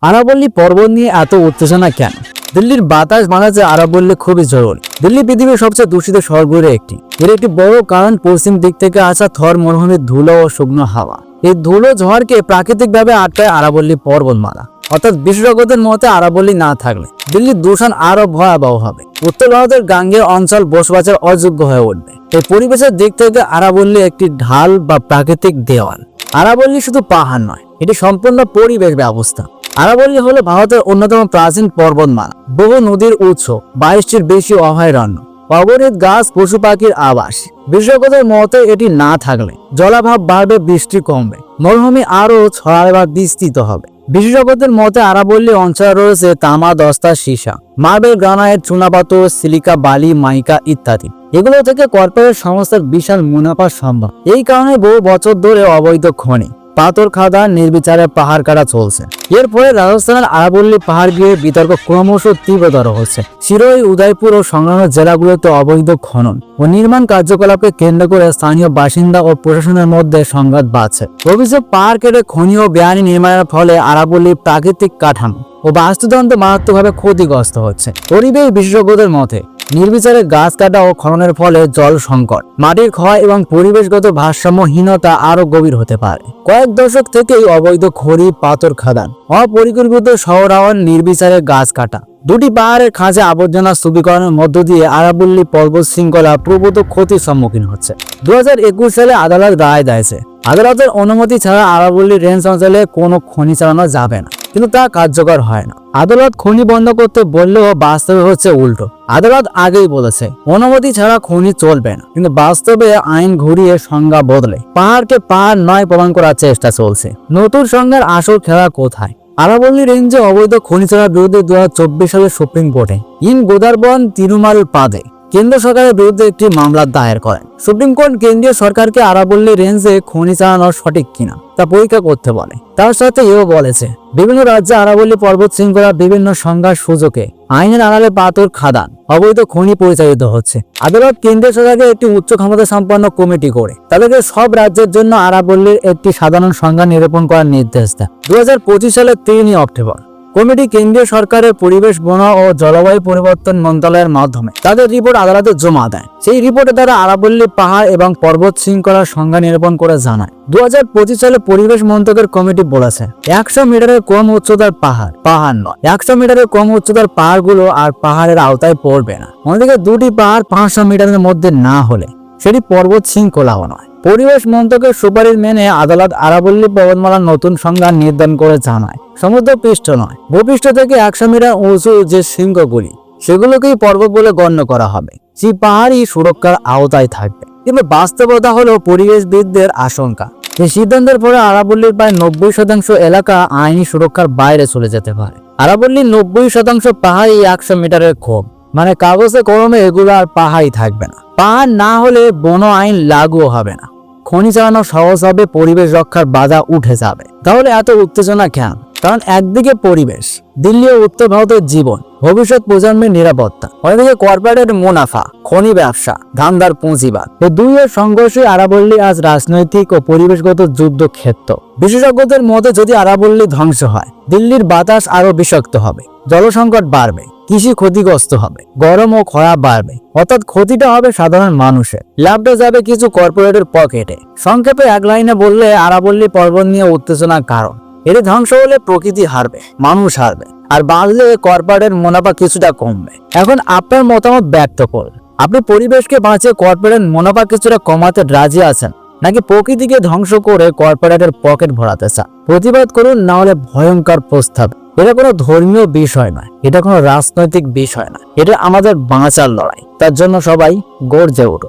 আরাবল্লী পর্বত নিয়ে এত উত্তেজনা কেন? দিল্লির বাতাস বাঁচাতে আরাবল্লী খুবই জরুরি। দিল্লি পৃথিবীর সবচেয়ে দূষিত শহরগুলোর একটি। এর একটি বড় কারণ পশ্চিম দিক থেকে আসা থর মরুভূমির ধুলো ও শুকনো হাওয়া। এই ধুলো ঝড়কে প্রাকৃতিকভাবে আটকায় আরাবল্লী পর্বতমালা। অর্থাৎ বিশেষজ্ঞদের মতে আরাবল্লী না থাকলে দিল্লির দূষণ আরো ভয়াবহ হবে। উত্তর ভারতের গাঙ্গেয় অঞ্চল বসবাসের অযোগ্য হয়ে উঠবে। এই পরিবেশের দিক থেকে আরাবল্লী একটি ঢাল বা প্রাকৃতিক দেওয়াল। আরাবল্লী শুধু পাহাড় নয়, এটি সম্পূর্ণ পরিবেশ ব্যবস্থা। আরাবল্লী হলো ভারতের অন্যতম প্রাচীন পর্বতমালা। বহু নদীর উৎস, 22টির বেশি অভয়ারণ্য, অগণিত গাছ, পশু পাখির আবাস। বিশেষজ্ঞদের মতে এটি না থাকলে জলাভাব বাড়বে, বৃষ্টি কমবে, মরুভূমি আরো ছড়াবে বা বিস্তৃত হবে। বিশেষজ্ঞদের মতে আরাবল্লী অঞ্চলে রয়েছে তামা, দস্তা, সীসা, মার্বেল, গ্রানাইট, চুনাপাথর, সিলিকা, বালি, মাইকা ইত্যাদি। এগুলো থেকে কর্পোরেট সংস্থার বিশাল মুনাফা সম্ভব। এই কারণে বহু বছর ধরে অবৈধ খনি, পাথর খাদান, নির্বিচারে পাহাড় কাটা চলছে। এর ফলে রাজস্থানের আরাবল্লী পাহাড় ঘিরে বিতর্ক ক্রমশ তীব্রতর হচ্ছে। সিরোই, উদয়পুর ও সংলগ্ন জেলাগুলোতে অবৈধ খনন ও নির্মাণ কার্যকলাপকে কেন্দ্র করে স্থানীয় বাসিন্দা ও প্রশাসনের মধ্যে সংঘাত বাড়ছে। অভিযোগ, পাহাড় কেটে খনি ও বেআইনি নির্মাণের ফলে আরাবল্লীর প্রাকৃতিক কাঠামো ও বাস্তুতন্ত্র মারাত্মকভাবে ক্ষতিগ্রস্ত হচ্ছে। পরিবেশ বিশেষজ্ঞদের মতে নির্বিচারে গাছ কাটা ও খননের ফলে জল সংকট, মাটির ক্ষয় এবং পরিবেশগত ভারসাম্যহীনতা আরো গভীর হতে পারে। কয়েক দশক থেকেই অবৈধ খড়ি, পাথর খাদান, অপরিকল্পিত শহরায়ন, নির্বিচারে গাছ কাটা, দুটি পাহাড়ের খাঁজে আবর্জনা স্তূপীকরণের মধ্য দিয়ে আরাবল্লী পর্বত শৃঙ্খলা প্রভূত ক্ষতির সম্মুখীন হচ্ছে। 2021 সালে আদালত রায় দিয়েছে, আদালতের অনুমতি ছাড়া আরাবল্লী রেঞ্জ অঞ্চলে কোনো খনি চালানো যাবে না, কিন্তু তা কার্যকর হয় না। আদালত খনি বন্ধ করতে বললেও বাস্তবে হচ্ছে উল্টো। আদালত আগেই বলেছে অনুমতি ছাড়া খনি চলবে না, কিন্তু বাস্তবে আইন ঘুরিয়ে সংজ্ঞা বদলে পাহাড়কে পাহাড় নয় প্রমাণ করার চেষ্টা চলছে। নতুন সংজ্ঞার আসল খেলা কোথায়? আরাবল্লী রেঞ্জে অবৈধ খনি চালার বিরুদ্ধে 2024 সালে সুপ্রিম কোর্টে ইন গোদারবন তিরুমাল পাদে কেন্দ্র সরকারের বিরুদ্ধে একটি মামলা দায়ের করেন। সুপ্রিম কোর্ট কেন্দ্রীয় সরকারকে আরাবল্লী রেঞ্জে খনি চালানো সঠিক কিনা তা পরীক্ষা করতে বলে। তার সাথে এও বলেছে বিভিন্ন রাজ্যে আরাবল্লী পর্বত শৃঙ্খলা বিভিন্ন সংজ্ঞার সুযোগে আইনের আড়ালে পাথর খাদান, অবৈধ খনি পরিচালিত হচ্ছে। আদালত কেন্দ্রীয় সরকারকে একটি উচ্চ ক্ষমতা সম্পন্ন কমিটি করে তাদেরকে সব রাজ্যের জন্য আরাবল্লীর একটি সাধারণ সংজ্ঞা নিরূপণ করার নির্দেশ দেয়। 2025 সালের 3 অক্টোবর কমিটি কেন্দ্রীয় সরকারের পরিবেশ, বন ও জলবায়ু পরিবর্তন মন্ত্রণালয়ের মাধ্যমে তাদের রিপোর্ট আদালতে জমা দেয়। সেই রিপোর্টে তারা আরাবল্লী পাহাড় এবং পর্বত শৃঙ্খলার সংজ্ঞা নিরূপণ করে জানায়। 2025 সালে পরিবেশ মন্ত্রকের কমিটি বলেছে 100 মিটারের কম উচ্চতার পাহাড় নয়, 100 মিটারের কম উচ্চতার পাহাড়গুলো আর পাহাড়ের আওতায় পড়বে না। অন্যদিকে দুটি পাহাড় 500 মিটারের মধ্যে না হলে সেটি পর্বত শৃঙ্খলাও নয়। পরিবেশ মন্ত্রকের সুপারিশ মেনে আদালত আরাবল্লী পর্বতমালার নতুন সংজ্ঞা নির্ধারণ করে জানায় সমুদ্র পৃষ্ঠ নয়, ভূপৃষ্ঠ থেকে 100 মিটার উঁচু যে শৃঙ্গগুলি সেগুলোকেই পর্বত বলে গণ্য করা হবে। সেই পাহাড়ই সুরক্ষার আওতায় থাকবে। কিন্তু বাস্তবতা হলো পরিবেশবিদদের আশঙ্কা এই সিদ্ধান্তের পরে আরাবল্লীর প্রায় 90% এলাকা আইনি সুরক্ষার বাইরে চলে যেতে পারে। আরাবল্লীর 90% পাহাড়ই 100 মিটারের কম, মানে কাগজে কলমে এগুলো আর পাহাড়ই থাকবে না। পাহাড় না হলে বন আইন লাগু হবে না, খনি চালানো সহজ হবে, পরিবেশ রক্ষার বাধা উঠে যাবে। তাহলে এত উত্তেজনা কেন? কারণ একদিকে পরিবেশ, দিল্লি ও উত্তর ভারতের জীবন, ভবিষ্যৎ প্রজন্মের নিরাপত্তা, অন্যদিকে কর্পোরেটের মুনাফা, খনি ব্যবসা, ধান্দার পুঁজিবাদ। এই দুইয়ের সংঘর্ষে আরাবল্লী আজ রাজনৈতিক ও পরিবেশগত যুদ্ধক্ষেত্র। বিশেষজ্ঞদের মতে যদি আরাবল্লী ধ্বংস হয় দিল্লির বাতাস আরো বিষাক্ত হবে, জলসংকট বাড়বে, কৃষি ক্ষতিগ্রস্ত হবে, গরম ও খরা বাড়বে। অর্থাৎ ক্ষতিটা হবে সাধারণ মানুষের, লাভটা যাবে কিছু কর্পোরেটের পকেটে। সংক্ষেপে এক লাইনে বললে আরাবল্লী পর্বত নিয়ে উত্তেজনার কারণ এটি ধ্বংস হলে প্রকৃতি হারবে, মানুষ হারবে, আর বাঁচলে কর্পোরেটের মুনাফা কিছুটা কমবে। এখন আপনার মতামত ব্যক্ত করুন। আপনি পরিবেশকে বাঁচিয়ে কর্পোরেট মুনাফা কিছুটা কমাতে রাজি আছেন, নাকি প্রকৃতিকে ধ্বংস করে কর্পোরেটের পকেট ভরাতে চান? প্রতিবাদ করুন, না হলে ভয়ঙ্কর প্রস্তাব। এটা কোনো ধর্মীয় বিষয় নয়, এটা কোনো রাজনৈতিক বিষয় না, এটা আমাদের বাঁচার লড়াই। তার জন্য সবাই গর্জে উঠুন।